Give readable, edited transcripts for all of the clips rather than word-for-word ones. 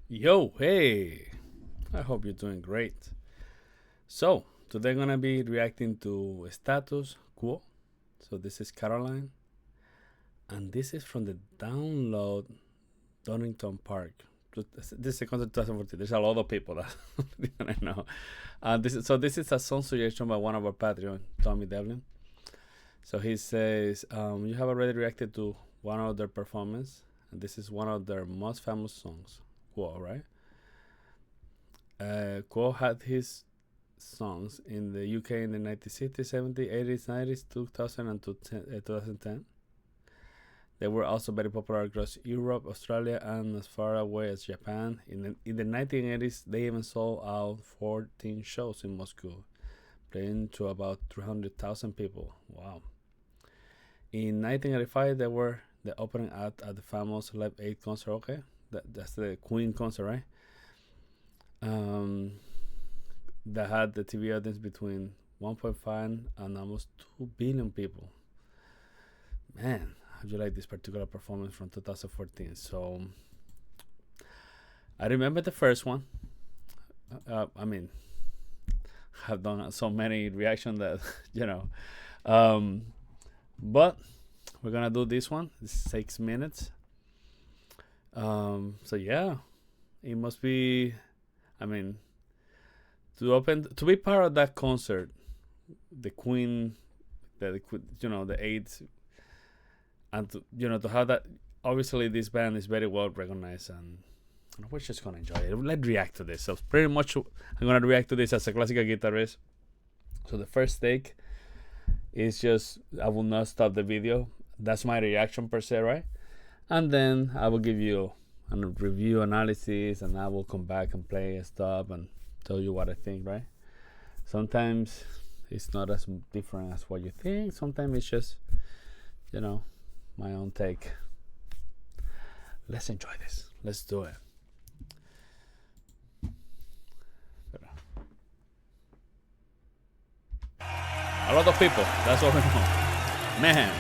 Yo, hey! I hope you're doing great. So, today I'm gonna be reacting to Status Quo. So, this is Caroline, and this is from the download Donington Park. This is a concert 2014. There's a lot of people that didn't know. This is a song suggestion by one of our Patreon, Tommy Devlin. So he says, you have already reacted to one of their performance, and this is one of their most famous songs. Quo, right? Quo had his songs in the UK in the 1960s, 70s, 80s, 90s, 2000, and 2010. They were also very popular across Europe, Australia, and as far away as Japan. In the 1980s, they even sold out 14 shows in Moscow, playing to about 300,000 people. Wow. In 1985, they were the opening act at the famous Live Aid concert. Okay, that's the Queen concert, right? That had the TV audience between 1.5 and almost 2 billion people. Man, how do you like this particular performance from 2014? So, I remember the first one. I've done so many reactions that, you know. But we're gonna do this one. It's 6 minutes. So yeah, it must be. To be part of that concert, the Queen, the AIDS, and to have that. Obviously, this band is very well recognized, and we're just gonna enjoy it. Let's react to this. So pretty much, I'm gonna react to this as a classical guitarist. So the first take is just I will not stop the video. That's my reaction per se, right? And then I will give you a review analysis, and I will come back and play and stop and tell you what I think, right? Sometimes it's not as different as what you think. Sometimes it's just, my own take. Let's enjoy this. Let's do it. A lot of people. That's all I know. Man.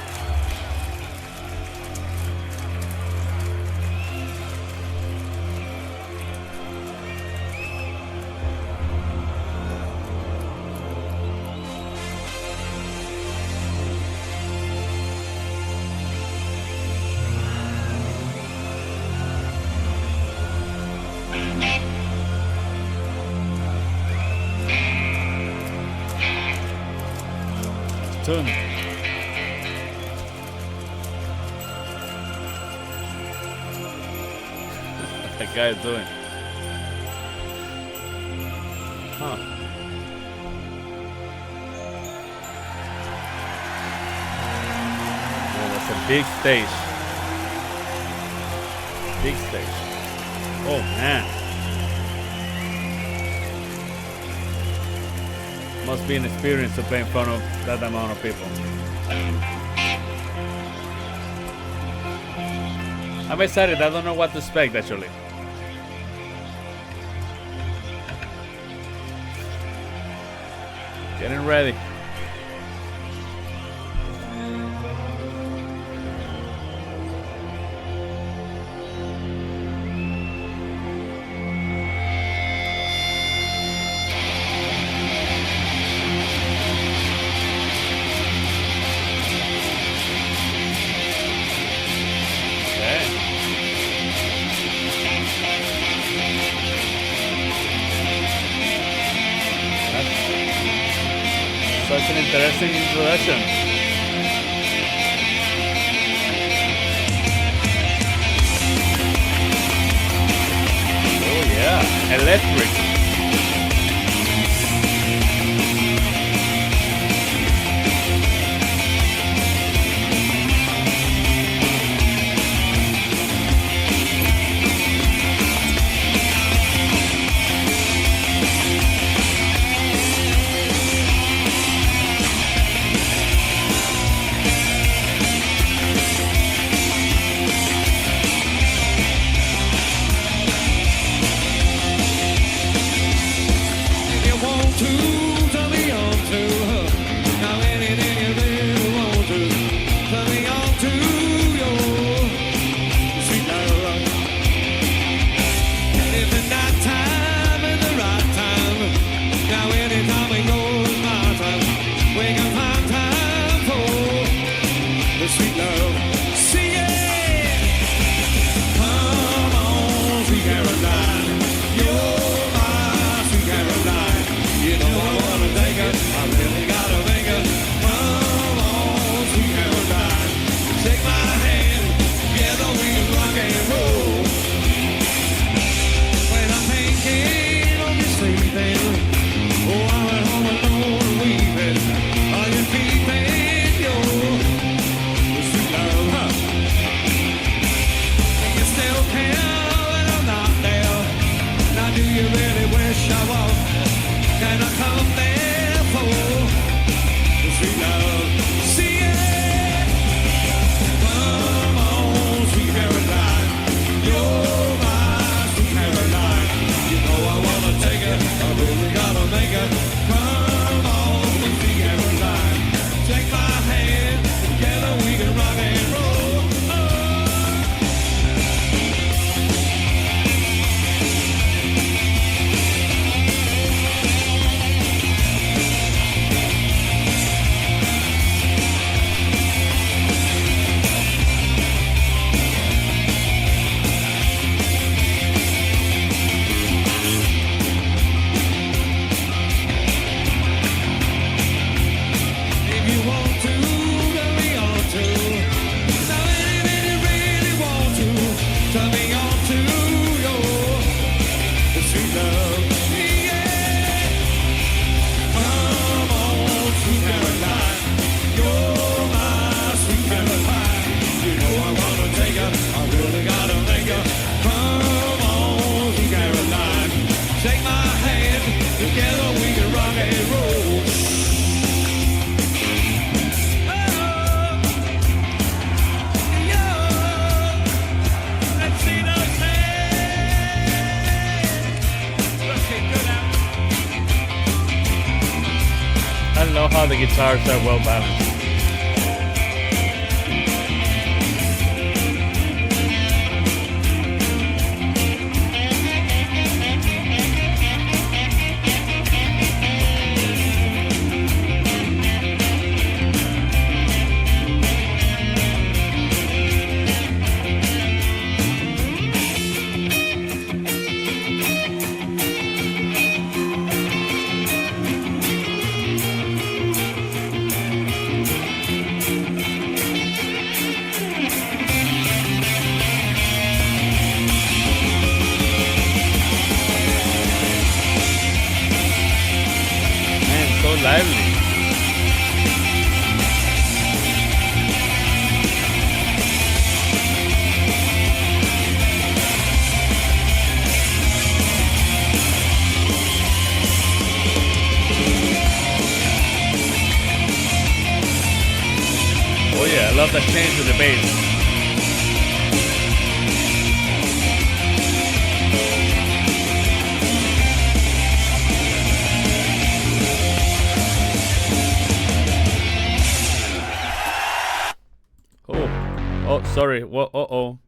Tune. What that guy is doing? Huh. Yeah, that's a big stage. Big stage. Oh man. Must be an experience to play in front of that amount of people. I'm excited. I don't know what to expect actually. Getting ready. Such an interesting introduction. Oh yeah, electric. how the guitars are well balanced. Lively. Oh yeah, I love that change with the bass. Oh, sorry. Well,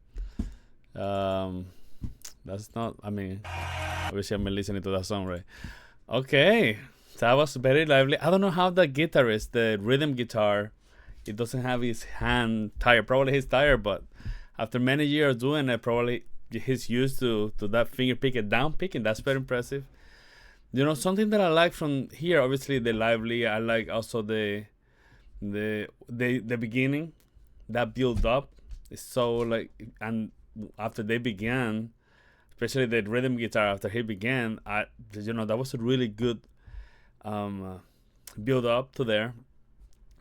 that's not. I mean, obviously, I'm listening to that song, right? Okay, that was very lively. I don't know how the guitarist, the rhythm guitar, it doesn't have his hand tired. Probably he's tired, but after many years doing it, probably he's used to that finger picking, down picking. That's very impressive. You know, something that I like from here, obviously the lively. I like also the beginning. That build up is so like, and after they began, especially the rhythm guitar after he began, that was a really good build up to there.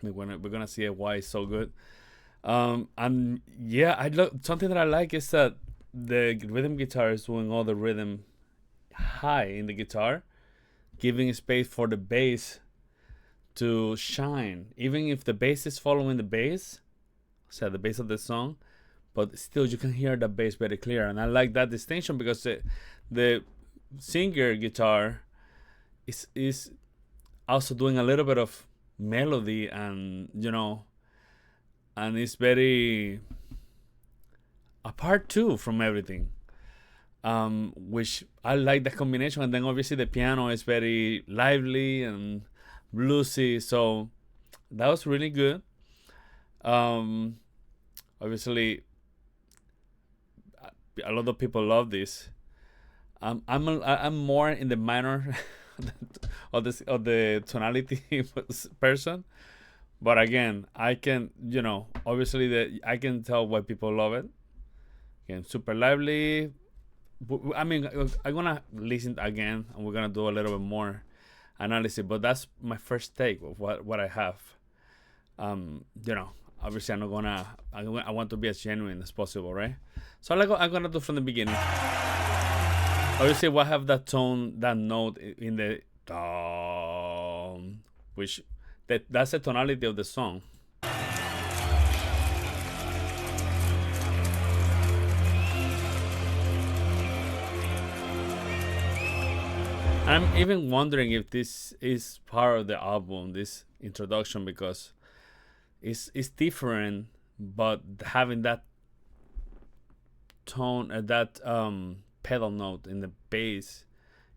We're gonna see why it's so good. And yeah, something that I like is that the rhythm guitar is doing all the rhythm high in the guitar, giving space for the bass to shine, even if the bass is following the bass. So the bass of the song, but still you can hear the bass very clear, and I like that distinction because the singer guitar is also doing a little bit of melody, and and it's very apart too from everything, which I like the combination. And then obviously the piano is very lively and bluesy, so that was really good. Obviously, a lot of people love this. I'm more in the minor of the tonality person, but again, I can obviously I can tell why people love it. Again, super lively. I mean, I'm gonna listen again, and we're gonna do a little bit more analysis. But that's my first take of what I have. Obviously I'm not gonna. I want to be as genuine as possible, right? So I'm gonna do from the beginning. Obviously, we'll have that tone, that note in the which that's the tonality of the song. I'm even wondering if this is part of the album, this introduction, because it's different, but having that tone, that pedal note in the bass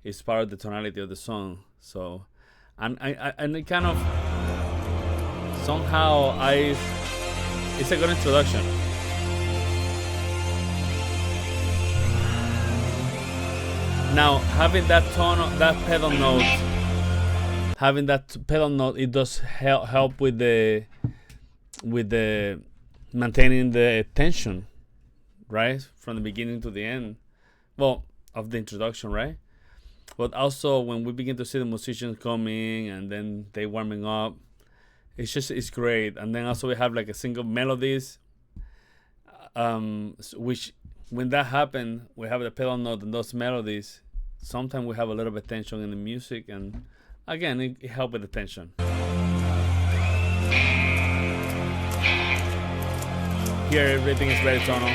is part of the tonality of the song. So, and it kind of somehow it's a good introduction. Now, having that tone, that pedal note, it does help with the maintaining the tension, right, from the beginning to the end, well, of the introduction, right? But also when we begin to see the musicians coming and then they warming up, it's great. And then also we have like a single melodies, which when that happens, we have the pedal note and those melodies. Sometimes we have a little bit of tension in the music, and again, it helps with the tension. Here, everything is very tonal.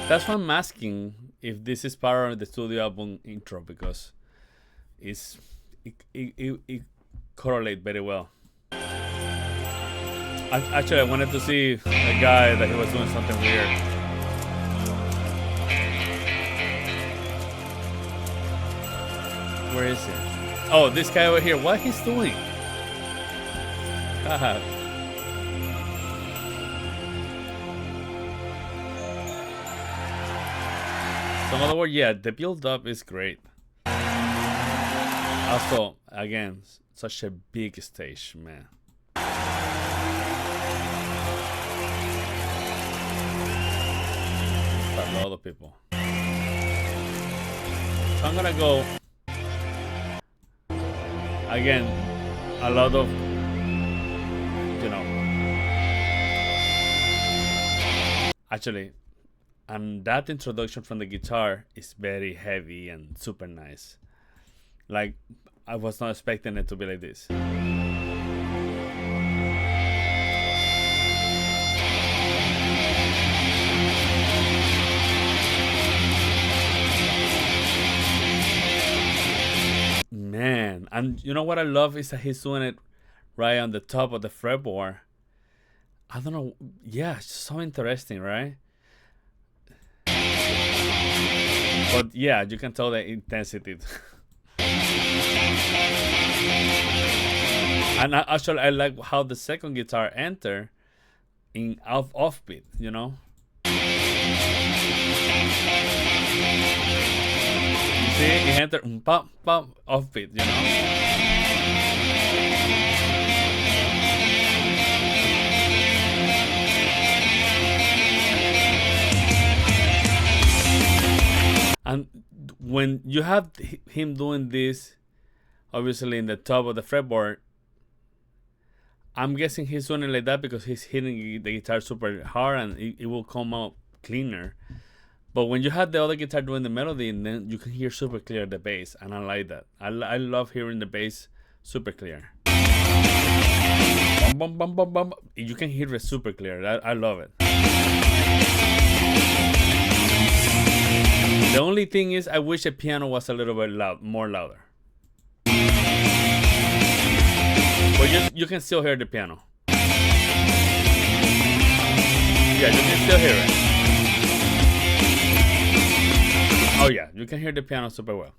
That's why I'm asking if this is part of the studio album intro, because it correlate very well. Actually, I wanted to see a guy that he was doing something weird. Where is he? Oh, this guy over here. What he's doing? God. Some other word, yeah, the build up is great. Also, again, such a big stage, man. A lot of people. So I'm gonna go again. A lot of, you know, actually, and that introduction from the guitar is very heavy and super nice. Like, I was not expecting it to be like this. Man, and you know what I love is that he's doing it right on the top of the fretboard. I don't know, yeah, it's so interesting, right? But yeah, you can tell the intensity. And actually, I like how the second guitar enter in offbeat, you know. See, it enter pop pop offbeat, you know. And when you have him doing this, obviously in the top of the fretboard, I'm guessing he's doing it like that because he's hitting the guitar super hard and it will come out cleaner. But when you have the other guitar doing the melody, and then you can hear super clear the bass, and I like that. I love hearing the bass super clear. Bum, bum, bum, bum, bum. You can hear it super clear. I love it. The only thing is, I wish the piano was a little bit more louder. But you can still hear the piano. Yeah, you can still hear it. Oh yeah, you can hear the piano super well.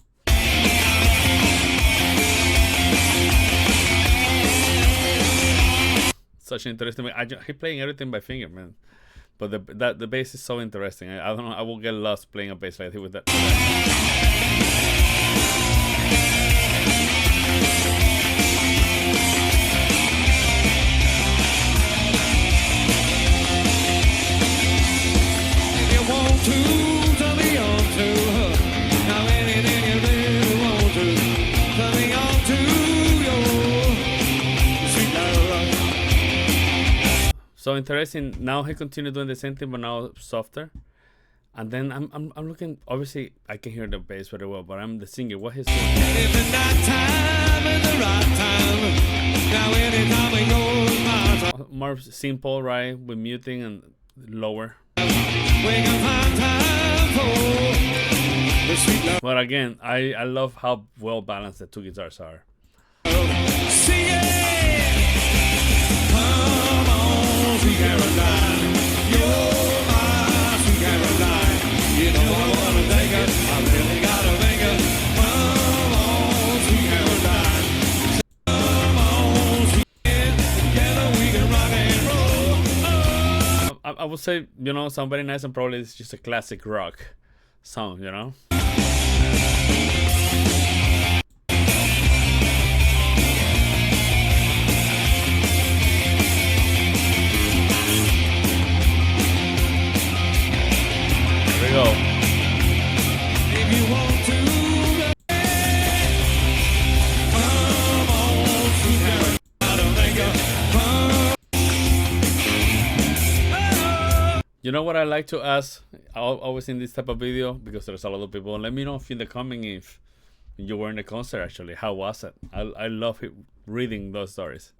Such an interesting. He's playing everything by finger, man. But the bass is so interesting. I don't know. I will get lost playing a bass like this with that. If you want to, tell me on to. Now anything you really want to, tell me on to your sweet love. So interesting. Now he continued doing the same thing, but now softer. And then I'm looking. Obviously, I can hear the bass very well, but I'm the singer. What he's doing? If the night time is the right time, now anytime it goes my time. More simple, right? With muting and lower. We can find time for the sweet love. But again, I love how well balanced the two guitars are. Sing it! Come on, sweet Caroline, you're my sweet Caroline. You know I wanna take it, I really gotta make it. Come on, sweet Caroline. Come on, sweet, together we can rock and roll. Oh. I would say, you know, Somebody Nice and probably it's just a classic rock song, you know. Go. If you want to, come on, you know what I like to ask always in this type of video, because there's a lot of people, let me know if in the comment if you were in the concert actually, how was it? I love reading those stories.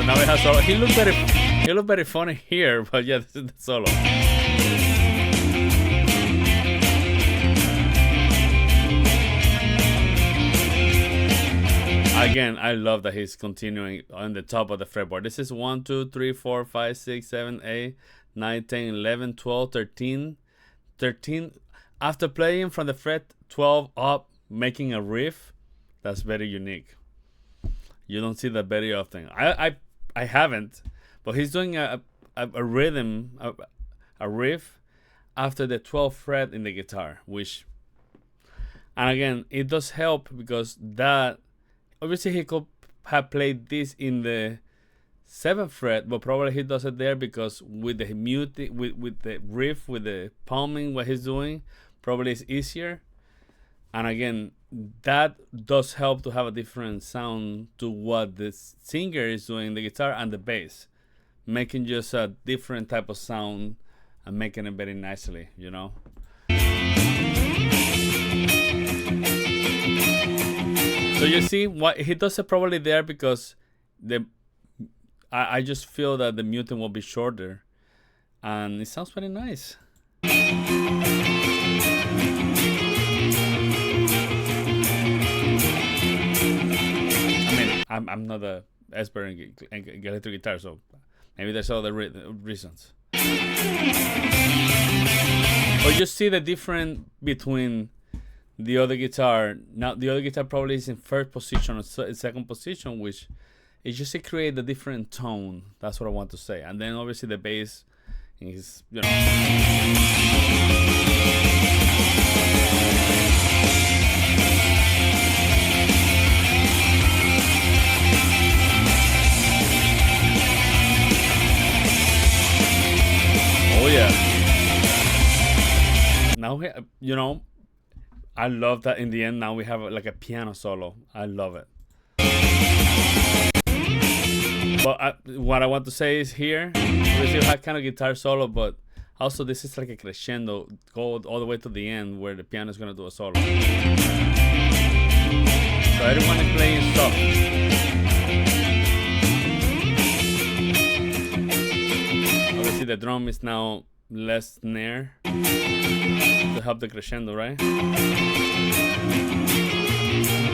Now we have guitar solo. He looked very funny here, but yeah, this is the solo. Again, I love that he's continuing on the top of the fretboard. This is 1, 2, 3, 4, 5, 6, 7, 8, 9, 10, 11, 12, 13. 13. After playing from the fret 12 up, making a riff, that's very unique. You don't see that very often. I haven't, but he's doing a rhythm, a riff after the 12th fret in the guitar, which, and again, it does help because that, obviously he could have played this in the 7th fret, but probably he does it there because with the with the riff, with the palming, what he's doing, probably it's easier. And again, that does help to have a different sound to what the singer is doing, the guitar and the bass, making just a different type of sound and making it very nicely, you know. So you see what he does it probably there because I just feel that the muting will be shorter, and it sounds very nice. I'm not an expert in electric guitar, so maybe there's other reasons. But you see the difference between the other guitar. Now the other guitar probably is in first position or second position, which is just to create a different tone. That's what I want to say. And then obviously the bass is, you know. Oh yeah. Now we, you know, I love that in the end. Now we have like a piano solo. I love it. But what I want to say is here, obviously you have kind of guitar solo, but also this is like a crescendo, go all the way to the end where the piano is gonna do a solo. So everyone is playing soft. Obviously the drum is now less snare to help the crescendo, right?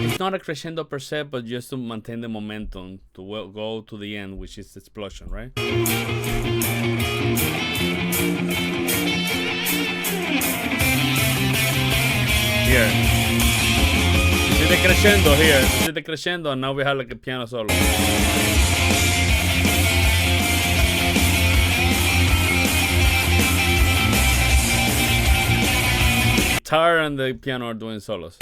It's not a crescendo per se, but just to maintain the momentum to go to the end, which is the explosion, right? Here. You see the crescendo here. You see the crescendo, and now we have like a piano solo. Guitar and the piano are doing solos.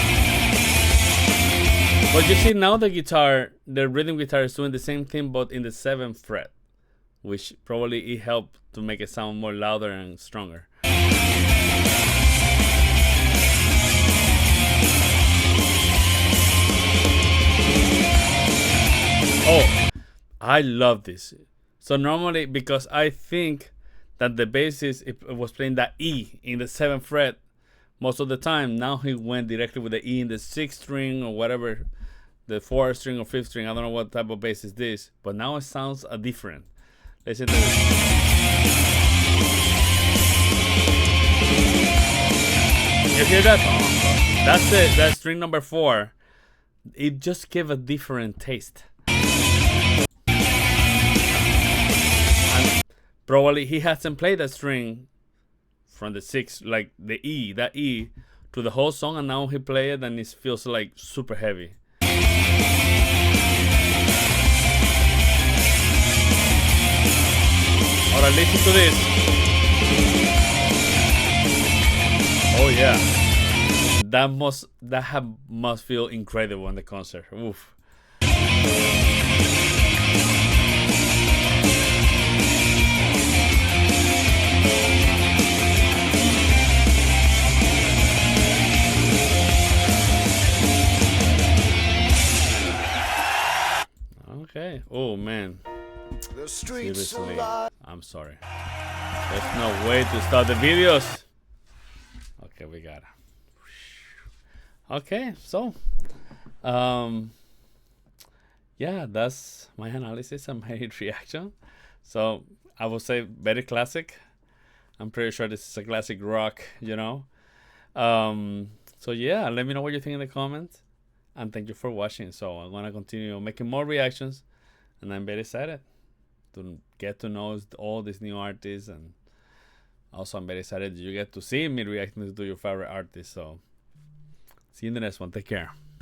But you see now the guitar, the rhythm guitar is doing the same thing but in the 7th fret, which probably it helped to make it sound more louder and stronger. Oh, I love this. So normally, because I think that the bassist it was playing that E in the 7th fret most of the time, now he went directly with the E in the 6th string or whatever, the 4th string or 5th string. I don't know what type of bass is this, but now it sounds different. Listen to this. You hear that? Oh, that's it. That's string number 4. It just gave a different taste. And probably he hasn't played that string from the 6th, like the E, that E, to the whole song, and now he played it and it feels like super heavy. Alright, listen to this. Oh yeah. That must feel incredible in the concert. Oof. Okay. Oh man. Seriously, I'm sorry. There's no way to start the videos. Okay, we got it. Okay, so yeah, that's my analysis and my reaction. So I would say very classic. I'm pretty sure this is a classic rock, you know. So yeah, let me know what you think in the comments, and thank you for watching. So I'm gonna continue making more reactions, and I'm very excited to get to know all these new artists, and also I'm very excited you get to see me reacting to your favorite artists. So see you in the next one. Take care.